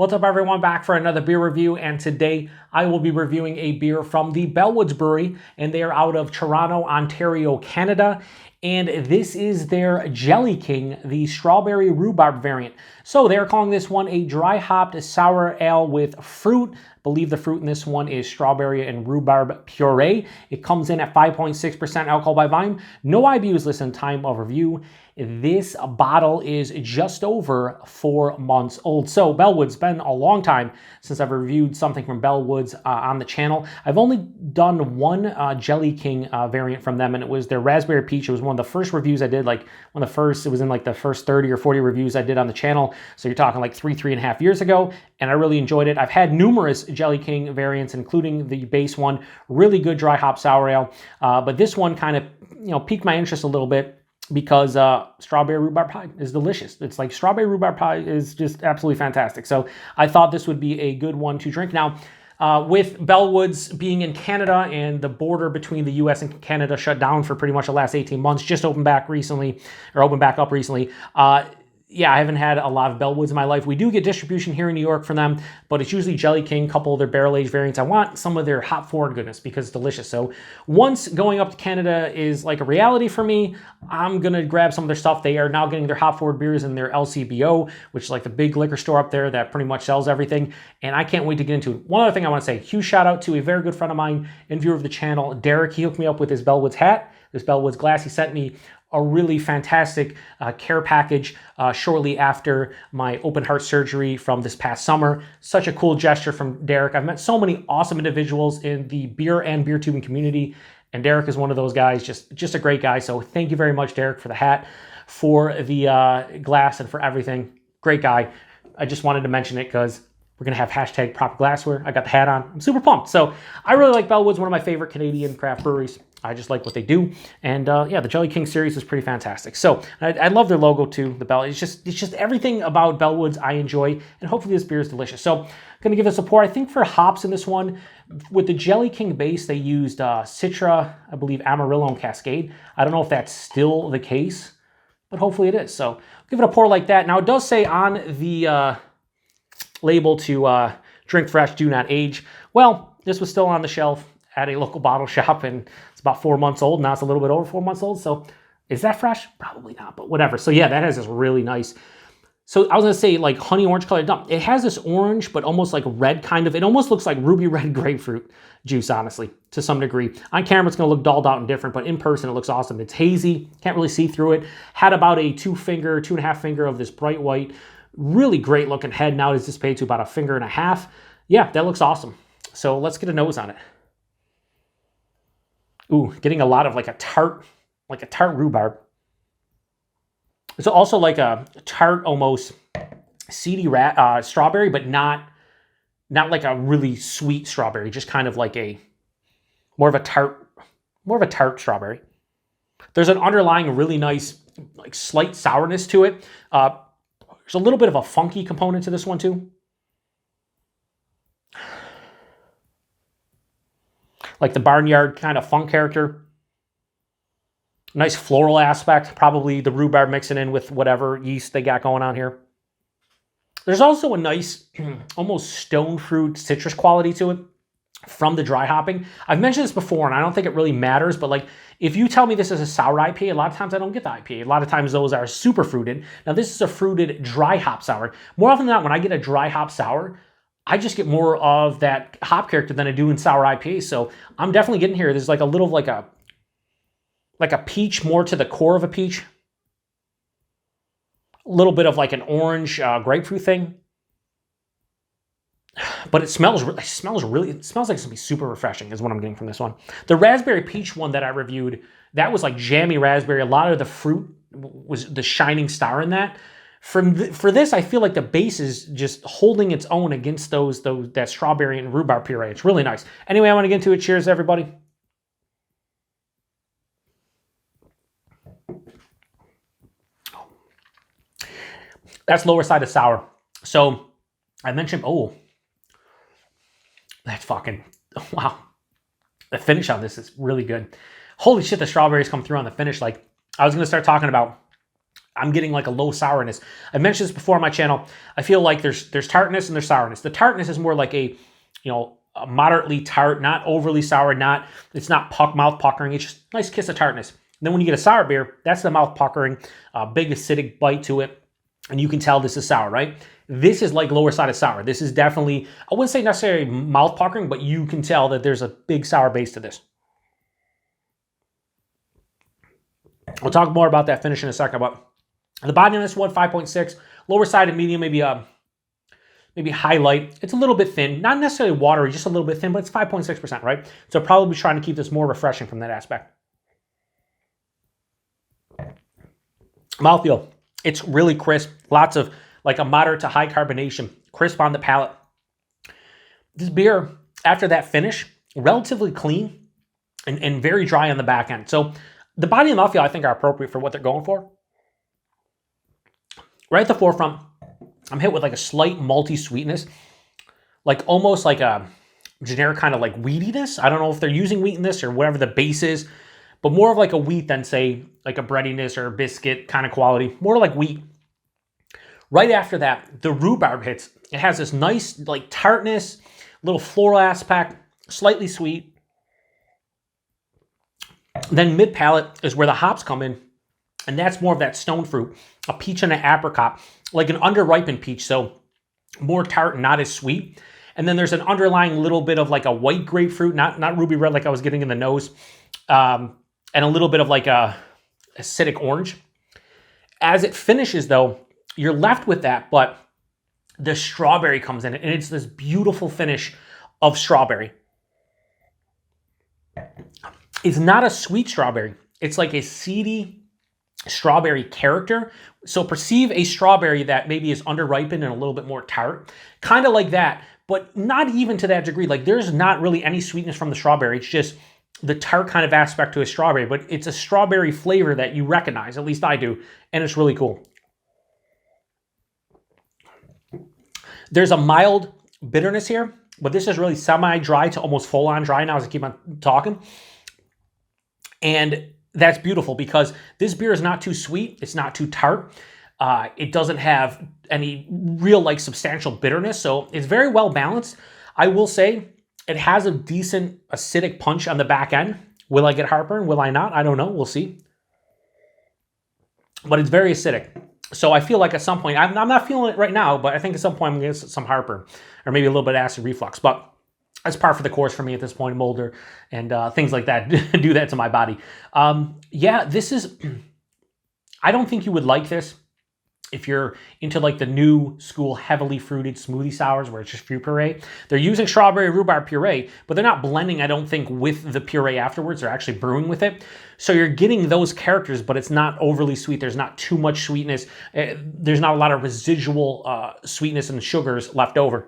What's up, everyone? Back for another beer review, and today I will be reviewing a beer from the Bellwoods Brewery, and they are out of Toronto, Ontario, Canada, and this is their Jelly King, the strawberry rhubarb variant. So they're calling this one a dry hopped sour ale with fruit. I believe the fruit in this one is strawberry and rhubarb puree. It comes in at 5.6% alcohol by volume. No IBUs listed time of review. This bottle is just over 4 months old. So Bellwoods, been a long time since I've reviewed something from Bellwoods on the channel. I've only done one Jelly King variant from them, and it was their Raspberry Peach. It was one of the first reviews I did, like one of the first, it was in like the first 30 or 40 reviews I did on the channel. So you're talking like three and a half years ago, and I really enjoyed it. I've had numerous Jelly King variants, including the base one, really good dry hop sour ale. But this one kind of, piqued my interest a little bit, because strawberry rhubarb pie is delicious. It's like strawberry rhubarb pie is just absolutely fantastic. So I thought this would be a good one to drink. Now, with Bellwoods being in Canada and the border between the US and Canada shut down for pretty much the last 18 months, just opened back up recently. Yeah, I haven't had a lot of Bellwoods in my life. We do get distribution here in New York from them, but it's usually Jelly King, a couple of their barrel-aged variants. I want some of their hop forward goodness because it's delicious. So once going up to Canada is like a reality for me, I'm going to grab some of their stuff. They are now getting their hop forward beers in their LCBO, which is like the big liquor store up there that pretty much sells everything. And I can't wait to get into it. One other thing I want to say, huge shout out to a very good friend of mine and viewer of the channel, Derek. He hooked me up with his Bellwoods hat, this Bellwoods glass. He sent me a really fantastic care package shortly after my open heart surgery from this past summer. Such a cool gesture from Derek. I've met so many awesome individuals in the beer and beer tubing community, and Derek is one of those guys, just a great guy. So thank you very much, Derek, for the hat, for the glass, and for everything. Great guy. I just wanted to mention it because we're going to have hashtag proper glassware. I got the hat on. I'm super pumped. So I really like Bellwoods, one of my favorite Canadian craft breweries. I just like what they do. And yeah, the Jelly King series is pretty fantastic. So I love their logo too, the bell. It's just everything about Bellwoods I enjoy, and hopefully this beer is delicious. So I'm going to give this a pour. I think for hops in this one, with the Jelly King base, they used Citra, I believe Amarillo and Cascade. I don't know if that's still the case, but hopefully it is. So give it a pour like that. Now it does say on the label to drink fresh, do not age. Well, this was still on the shelf at a local bottle shop, and it's about 4 months old. Now it's a little bit over 4 months old. So is that fresh? Probably not, but whatever. So yeah, that has this really nice, so I was gonna say like honey orange color. No, it has this orange, but almost like red kind of. It almost looks like ruby red grapefruit juice, honestly, to some degree. On camera, it's gonna look dulled out and different, but in person, it looks awesome. It's hazy, can't really see through it. Had about a 2.5 finger of this bright white, really great looking head. Now it's dissipated to about 1.5 fingers. Yeah, that looks awesome. So let's get a nose on it. Ooh, getting a lot of like a tart rhubarb. It's also like a tart, almost seedy strawberry, but not like a really sweet strawberry. Just kind of like more of a tart strawberry. There's an underlying really nice, like slight sourness to it. There's a little bit of a funky component to this one too. Like the barnyard kind of funk character. Nice floral aspect. Probably the rhubarb mixing in with whatever yeast they got going on here. There's also a nice, almost stone fruit citrus quality to it from the dry hopping. I've mentioned this before, and I don't think it really matters, but like if you tell me this is a sour IPA, a lot of times I don't get the IPA. A lot of times those are super fruited. Now this is a fruited dry hop sour. More often than not, when I get a dry hop sour, I just get more of that hop character than I do in sour IPAs. So I'm definitely getting here. There's like a little like a peach, more to the core of a peach. A little bit of like an orange grapefruit thing. But it smells like it's gonna be super refreshing is what I'm getting from this one. The raspberry peach one that I reviewed, that was like jammy raspberry. A lot of the fruit was the shining star in that. For this, I feel like the base is just holding its own against that strawberry and rhubarb puree. It's really nice. Anyway, I want to get into it. Cheers, everybody. That's lower side of sour. So I mentioned, oh, that's fucking, wow. The finish on this is really good. Holy shit, the strawberries come through on the finish. Like, I was going to start talking about I'm getting like a low sourness. I mentioned this before on my channel. I feel like there's tartness and there's sourness. The tartness is more like a moderately tart, not overly sour, it's not mouth puckering. It's just a nice kiss of tartness. And then when you get a sour beer, that's the mouth puckering, big acidic bite to it. And you can tell this is sour, right? This is like lower side of sour. This is definitely, I wouldn't say necessarily mouth puckering, but you can tell that there's a big sour base to this. We'll talk more about that finish in a second, but the body on this one, 5.6. Lower side of medium, maybe highlight. It's a little bit thin, not necessarily watery, just a little bit thin, but it's 5.6%, right? So probably trying to keep this more refreshing from that aspect. Mouthfeel, it's really crisp. Lots of like a moderate to high carbonation, crisp on the palate. This beer, after that finish, relatively clean and very dry on the back end. So the body and mouthfeel, I think, are appropriate for what they're going for. Right at the forefront, I'm hit with like a slight malty sweetness, like almost like a generic kind of like wheatiness. I don't know if they're using wheat in this or whatever the base is, but more of like a wheat than say like a breadiness or a biscuit kind of quality, more like wheat. Right after that, the rhubarb hits. It has this nice like tartness, little floral aspect, slightly sweet. Then mid palate is where the hops come in. And that's more of that stone fruit, a peach and an apricot, like an under-ripened peach, so more tart and not as sweet. And then there's an underlying little bit of like a white grapefruit, not ruby red like I was getting in the nose, and a little bit of like a acidic orange. As it finishes though, you're left with that, but the strawberry comes in, and it's this beautiful finish of strawberry. It's not a sweet strawberry. It's like a seedy strawberry character. So perceive a strawberry that maybe is underripened and a little bit more tart, kind of like that, but not even to that degree. Like there's not really any sweetness from the strawberry. It's just the tart kind of aspect to a strawberry, but it's a strawberry flavor that you recognize, at least I do, and it's really cool. There's a mild bitterness here, but this is really semi-dry to almost full-on dry now as I keep on talking. And that's beautiful because this beer is not too sweet. It's not too tart. It doesn't have any real like substantial bitterness. So it's very well balanced. I will say it has a decent acidic punch on the back end. Will I get heartburn? Will I not? I don't know. We'll see. But it's very acidic. So I feel like at some point, I'm not feeling it right now, but I think at some point I'm going to get some heartburn or maybe a little bit of acid reflux. But that's par for the course for me at this point. Molder and things like that do that to my body. Yeah, this is, I don't think you would like this if you're into like the new school heavily fruited smoothie sours where it's just fruit puree. They're using strawberry rhubarb puree, but they're not blending, I don't think, with the puree afterwards. They're actually brewing with it. So you're getting those characters, but it's not overly sweet. There's not too much sweetness. There's not a lot of residual sweetness and sugars left over.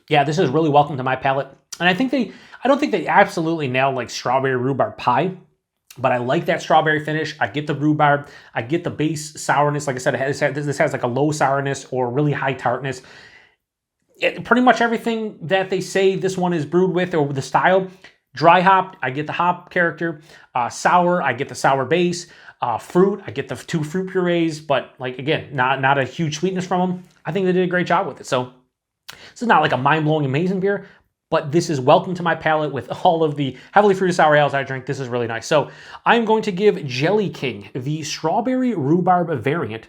Yeah, this is really welcome to my palate. And I don't think they absolutely nailed like strawberry rhubarb pie, but I like that strawberry finish. I get the rhubarb. I get the base sourness. Like I said, this has like a low sourness or really high tartness. Pretty much everything that they say this one is brewed with or with the style. Dry hopped, I get the hop character. Sour, I get the sour base. Fruit, I get the 2 fruit purees, but like again, not a huge sweetness from them. I think they did a great job with it. So this is not like a mind-blowing amazing beer, but this is welcome to my palate with all of the heavily fruited sour ales I drink. This is really nice. So I'm going to give Jelly King the strawberry rhubarb variant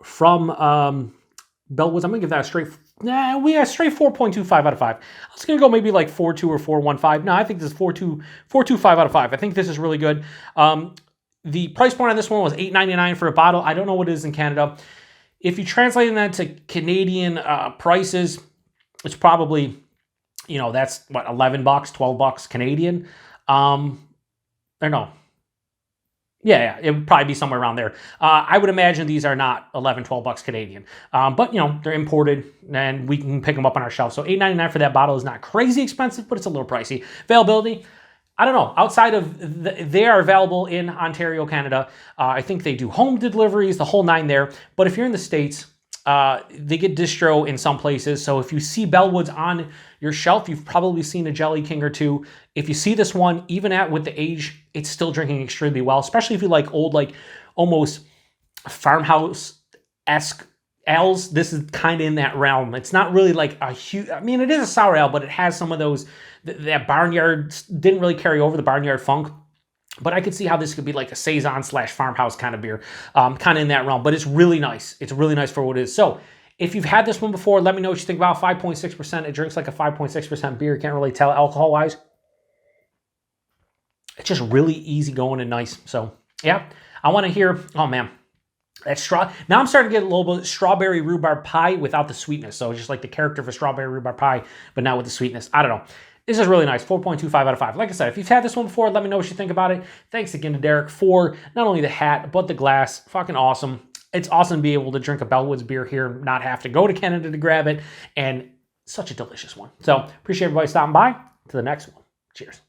from Bellwoods. I'm going to give that a straight 4.25 out of 5. I was going to go maybe like 4.2 or 4.15. No, I think this is 4.25 out of 5. I think this is really good. The price point on this one was $8.99 for a bottle. I don't know what it is in Canada. If you translate that to Canadian prices, it's probably, that's what, $11, $12 Canadian. Or no. Yeah, it would probably be somewhere around there. I would imagine these are not $11, $12 Canadian. But, they're imported and we can pick them up on our shelf. So $8.99 for that bottle is not crazy expensive, but it's a little pricey. Availability, I don't know. Outside of, they are available in Ontario, Canada. I think they do home deliveries, the whole 9 there. But if you're in the States, They get distro in some places. So if you see Bellwoods on your shelf, you've probably seen a Jelly King or two. If you see this one, even with the age, it's still drinking extremely well, especially if you like old, like almost farmhouse-esque ales. This is kind of in that realm. It's not really like a huge, I mean, it is a sour ale, but it has some of those, that barnyard, didn't really carry over the barnyard funk. But I could see how this could be like a Saison / farmhouse kind of beer, kind of in that realm. But it's really nice. It's really nice for what it is. So if you've had this one before, let me know what you think about 5.6%. It drinks like a 5.6% beer. Can't really tell alcohol-wise. It's just really easy going and nice. So yeah, I want to hear, oh man, that now I'm starting to get a little bit strawberry rhubarb pie without the sweetness. So just like the character for strawberry rhubarb pie, but now with the sweetness. I don't know. This is really nice, 4.25 out of 5. Like I said, if you've had this one before, let me know what you think about it. Thanks again to Derek for not only the hat, but the glass. Fucking awesome. It's awesome to be able to drink a Bellwoods beer here, not have to go to Canada to grab it, and such a delicious one. So appreciate everybody stopping by. To the next one. Cheers.